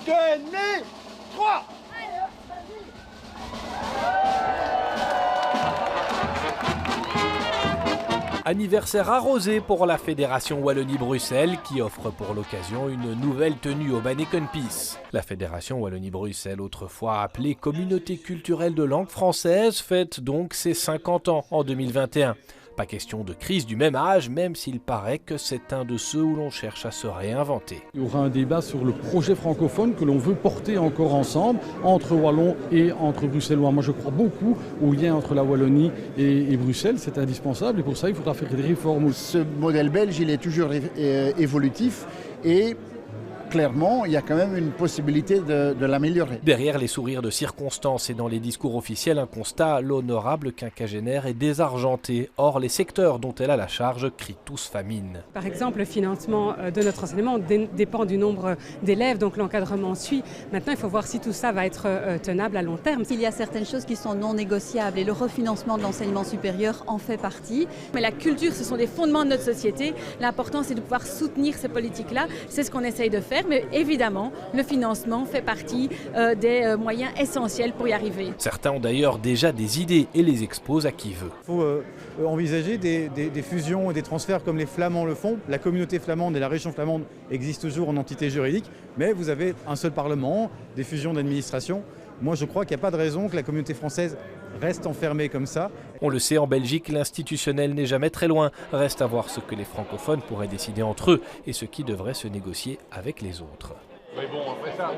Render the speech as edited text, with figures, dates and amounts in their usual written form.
tenez, 3. Anniversaire arrosé pour la Fédération Wallonie-Bruxelles qui offre pour l'occasion une nouvelle tenue au Banneken Pis. La Fédération Wallonie-Bruxelles, autrefois appelée Communauté culturelle de langue française, fête donc ses 50 ans en 2021. Pas question de crise du même âge, même s'il paraît que c'est un de ceux où l'on cherche à se réinventer. Il y aura un débat sur le projet francophone que l'on veut porter encore ensemble, entre Wallons et entre Bruxellois. Moi je crois beaucoup au lien entre la Wallonie et Bruxelles, c'est indispensable et pour ça il faudra faire des réformes. Ce modèle belge, il est toujours évolutif et clairement, il y a quand même une possibilité de l'améliorer. Derrière les sourires de circonstance et dans les discours officiels, un constat, l'honorable quinquagénaire est désargenté. Or, les secteurs dont elle a la charge crient tous famine. Par exemple, le financement de notre enseignement dépend du nombre d'élèves, donc l'encadrement suit. Maintenant, il faut voir si tout ça va être tenable à long terme. Il y a certaines choses qui sont non négociables et le refinancement de l'enseignement supérieur en fait partie. Mais la culture, ce sont des fondements de notre société. L'important, c'est de pouvoir soutenir ces politiques-là. C'est ce qu'on essaye de faire. Mais évidemment, le financement fait partie des moyens essentiels pour y arriver. Certains ont d'ailleurs déjà des idées et les exposent à qui veut. Il faut envisager des fusions et des transferts comme les Flamands le font. La communauté flamande et la région flamande existent toujours en entité juridique, mais vous avez un seul parlement, des fusions d'administration. Moi, je crois qu'il n'y a pas de raison que la communauté française reste enfermée comme ça. On le sait, en Belgique, l'institutionnel n'est jamais très loin. Reste à voir ce que les francophones pourraient décider entre eux et ce qui devrait se négocier avec les autres. Mais bon, après ça...